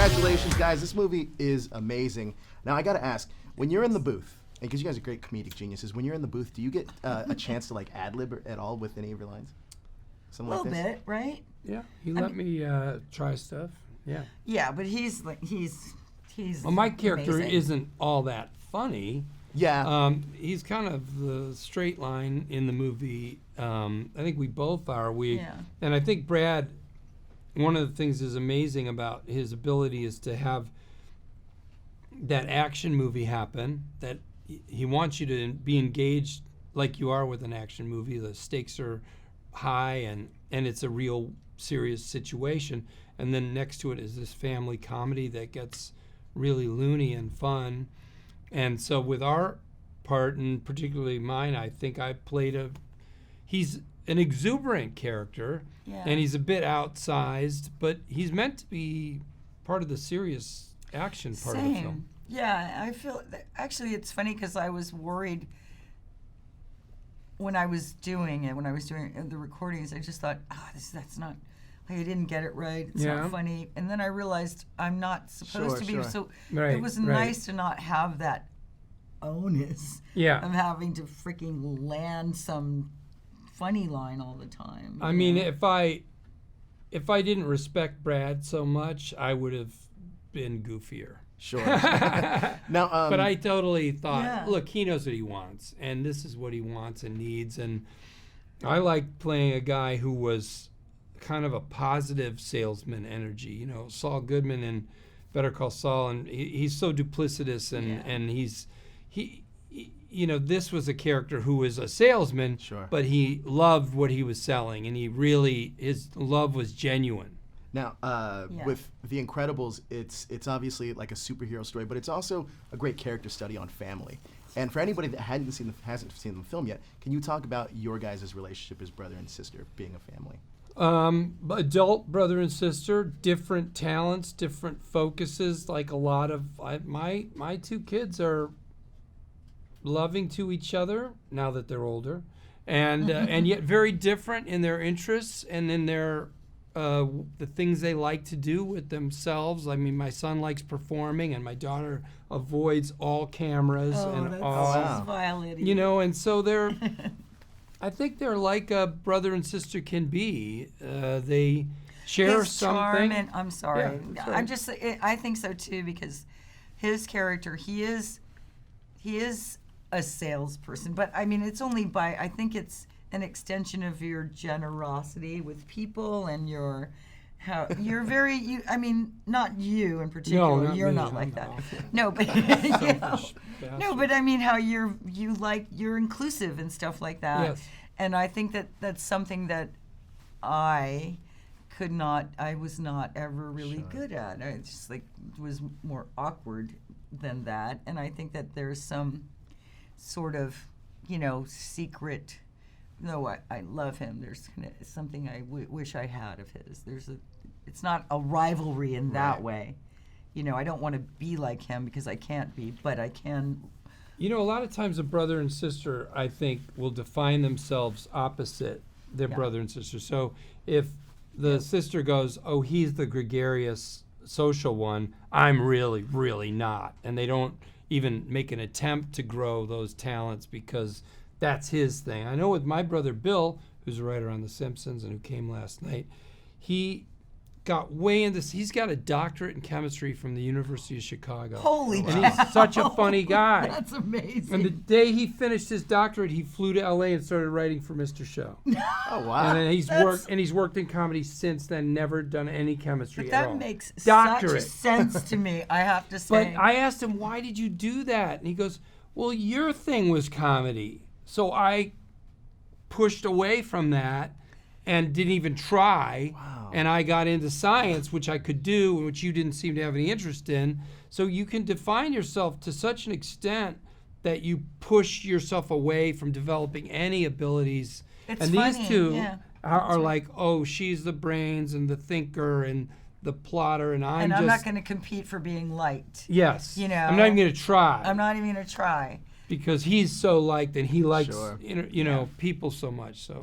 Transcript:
Congratulations, guys. This movie is amazing. Now, I got to ask, when you're in the booth, because you guys are great comedic geniuses, when you're in the booth, do you get a chance to like ad-lib at all with any of your lines? Something A like little this? bit, right? Yeah, he let me try stuff. Yeah. Yeah, but he's Well, my character amazing. isn't all that funny. Yeah. He's kind of the straight line in the movie. I think we both are. And I think Brad, one of the things is amazing about his ability is to have that action movie happen, that he wants you to be engaged like you are with an action movie. The stakes are high and it's a real serious situation. And then next to it is this family comedy that gets really loony and fun. And so with our part, and particularly mine, I think I played he's an exuberant character, and he's a bit outsized, but he's meant to be part of the serious action part of the film. Yeah, I feel, actually it's funny because I was worried when I was doing the recordings. I just thought, that's not, like, I didn't get it right, it's not funny. And then I realized I'm not supposed to be, so it was nice to not have that onus of having to freaking land some funny line all the time. I mean, if I didn't respect Brad so much, I would have been goofier. Sure. Now, but I totally thought, look, he knows what he wants, and this is what he wants and needs. And I like playing a guy who was kind of a positive salesman energy. You know, Saul Goodman in Better Call Saul, and he's so duplicitous, and this was a character who was a salesman, but he loved what he was selling, and his love was genuine. Now, with The Incredibles, it's obviously like a superhero story, but it's also a great character study on family. And for anybody that hasn't seen the film yet, can you talk about your guys' relationship as brother and sister, being a family? Adult brother and sister, different talents, different focuses. Like a lot of my two kids are loving to each other now that they're older, and yet very different in their interests and in their the things they like to do with themselves. I mean, my son likes performing, and my daughter avoids all cameras and all. You know, and so they're. I think they're like a brother and sister can be. They share his something. Charm and, I'm sorry. I think so too, because his character, he is a salesperson, but I mean, it's only I think it's an extension of your generosity with people and you're very, I mean, not you in particular, no, you're me, not like no. that. No, but no, but I mean how you're inclusive and stuff like that. Yes. And I think that's something that I was not ever really good at. I just was more awkward than that. And I think that there's some sort of, secret. No, I love him. There's something I wish I had of his. It's not a rivalry in that way. I don't want to be like him because I can't be, but I can. A lot of times a brother and sister, I think, will define themselves opposite their brother and sister. So if the sister goes, oh, he's the gregarious social one, I'm really, really not. And they don't even make an attempt to grow those talents because that's his thing. I know with my brother Bill, who's a writer on The Simpsons and who came last night, he got way into this. He's got a doctorate in chemistry from the University of Chicago. Holy cow. And he's such a funny guy. That's amazing. And the day he finished his doctorate, he flew to LA and started writing for Mr. Show. Oh, wow. And then he's worked in comedy since then, never done any chemistry but at all. that makes Doctorate. such sense to me, I have to say. But I asked him, why did you do that? And he goes, well, your thing was comedy. So I pushed away from that and didn't even try. Wow. And I got into science, which I could do, and which you didn't seem to have any interest in. So you can define yourself to such an extent that you push yourself away from developing any abilities. It's and funny, these two are right. like, oh, she's the brains and the thinker and the plotter, and I'm not going to compete for being liked. Yes. I'm not even going to try. I'm not even going to try. Because he's so liked and he likes people so much. So.